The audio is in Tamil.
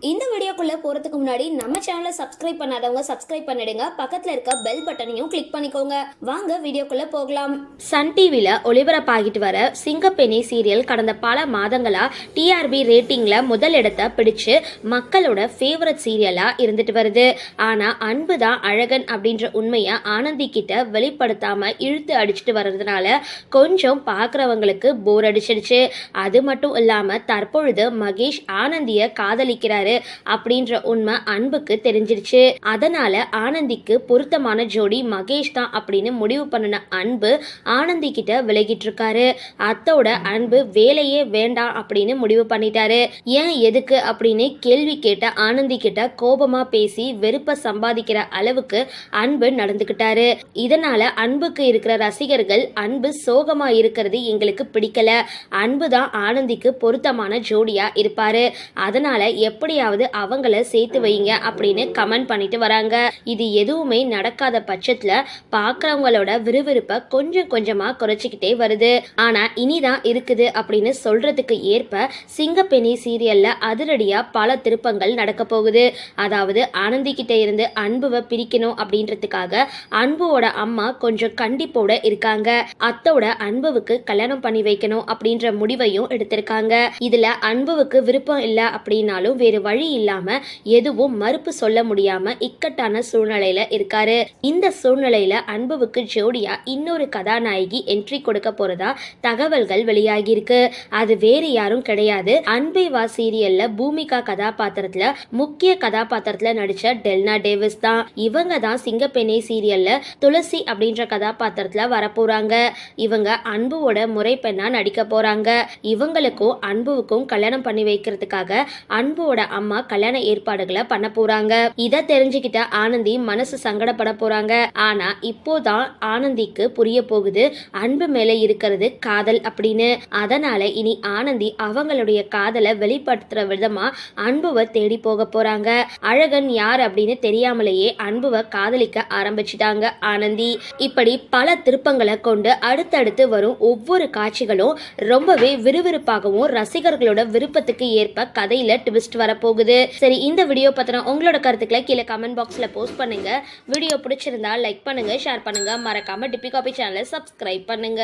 இந்த வீடியோக்குள்ள போறதுக்கு முன்னாடி நம்ம சேனலை சப்ஸ்கிரைப் பண்ணாதவங்க சப்ஸ்கிரைப் பண்ணிடுங்க, பக்கத்துல இருக்க பெல் பட்டனையும் கிளிக் பண்ணிக்கோங்க. வாங்க வீடியோக்குள்ள போகலாம். சன் டிவில ஒளிபரப்பாகிட்டு வர சிங்கப்பெண்ணே சீரியல் கடந்த பல மாதங்களா டிஆர்பி ரேட்டிங்ல முதல் இடத்தை பிடிச்சு மக்களோட ஃபேவரட் சீரியலா இருந்துட்டு வருது. ஆனா அன்பு தான் அழகன் அப்படின்ற உண்மையை ஆனந்தி கிட்ட வெளிப்படுத்தாம இழுத்து அடிச்சுட்டு வர்றதுனால கொஞ்சம் பாக்குறவங்களுக்கு போர் அடிச்சிடுச்சு. அது மட்டும் இல்லாம தற்பொழுது மகேஷ் ஆனந்திய காதலிக்கிறார் அப்படின்ற உண்மை அன்புக்கு தெரிஞ்சிருச்சு. அதனால ஆனந்திக்கு பொருத்தமான ஜோடி மகேஷ் தான் அப்படின்னு முடிவு பண்ணின அன்பு ஆனந்தி கிட்ட விலகிட்டு இருக்காரு. அத்தோட அன்பு வேலையே வேண்டாம் அப்படின்னு முடிவு பண்ணிட்டாரு. ஏன் எதுக்கு அப்படின்னு கேள்வி கேட்ட ஆனந்தி கிட்ட கோபமா பேசி வெறுப்ப சம்பாதிக்கிற அளவுக்கு அன்பு நடந்துகிட்டாரு. இதனால அன்புக்கு இருக்கிற ரசிகர்கள் அன்பு சோகமா இருக்கிறது எங்களுக்கு பிடிக்கல, அன்பு தான் ஆனந்திக்கு பொருத்தமான ஜோடியா இருப்பாரு, அதனால எப்படி அவங்கள சேர்த்து வைங்க அப்படின்னு கமெண்ட் பண்ணிட்டு வராங்க. இது எதுவுமே நடக்காத பட்சத்துல பாக்குறவங்களோட விறுவிறுப்பை கொஞ்சம் கொஞ்சமா குறைச்சிக்கிட்டே வருது. ஆனா இனிதான் இருக்குது அப்படின்னு சொல்றதுக்கு ஏற்ப சிங்கப்பெண்ணே சீரியல்ல அதிரடியா பல திருப்பங்கள் நடக்க போகுது. அதாவது ஆனந்தி கிட்ட இருந்து அன்புவை பிரிக்கணும் அப்படின்றதுக்காக அன்புவோட அம்மா கொஞ்சம் கண்டிப்போட இருக்காங்க. அத்தோட அன்புவுக்கு கல்யாணம் பண்ணி வைக்கணும் அப்படின்ற முடிவையும் எடுத்திருக்காங்க. இதுல அன்புவுக்கு விருப்பம் இல்ல அப்படின்னாலும் வேறு வழி இல்லாம எதுவும் மறுப்பு சொல்ல முடியாம இக்கட்டான சூழ்நிலையில இருக்காரு. இந்த சூழ்நிலையில அன்புவுக்கு ஜோடியா இன்னொரு கதாநாயகி என்ட்ரி கொடுக்க போறதா தகவல்கள் வெளியாகி இருக்கு. அது வேறு யாரும் கிடையாது, அன்பே வா சீரியல்ல பூமிகா கதாபாத்திரத்துல முக்கிய கதாபாத்திரத்துல நடிச்ச டெல்னா டேவிஸ் தான். இவங்க தான் சிங்கப்பெண்ணே சீரியல்ல துளசி அப்படின்ற கதாபாத்திரத்துல வரப்போறாங்க. இவங்க அன்புவோட முறை பெண்ணா நடிக்க போறாங்க. இவங்களுக்கும் அன்புவுக்கும் கல்யாணம் பண்ணி வைக்கிறதுக்காக அன்புவோட அம்மா கல்யாண ஏற்பாடுகளை பண்ண போறாங்க. இத தெரிஞ்சுக்கிட்ட ஆனந்தி மனசு சங்கடப்பட போறாங்க. ஆனா இப்போதான் ஆனந்திக்கு புரிய போகுது அன்பு மேல இருக்கிறது காதல் அப்படின்னு. அதனால இனி ஆனந்தி அவங்களுடைய காதலை வெளிப்படுத்துற விதமா அன்புவை தேடி போக போறாங்க. அழகன் யார் அப்படின்னு தெரியாமலேயே அன்புவை காதலிக்க ஆரம்பிச்சுட்டாங்க ஆனந்தி. இப்படி பல திருப்பங்களை கொண்டு அடுத்தடுத்து வரும் ஒவ்வொரு காட்சிகளும் ரொம்பவே விறுவிறுப்பாகவும் ரசிகர்களோட விருப்பத்துக்கு ஏற்ப கதையில ட்விஸ்ட் வரப்போகுது. சரி, இந்த வீடியோ பத்தின உங்களோட கருத்துக்களை கீழே கமெண்ட் பாக்ஸ்ல போஸ்ட் பண்ணுங்க. வீடியோ பிடிச்சிருந்தா லைக் பண்ணுங்க, ஷேர் பண்ணுங்க, மறக்காம டிபி காபி சேனலை சப்ஸ்கிரைப் பண்ணுங்க.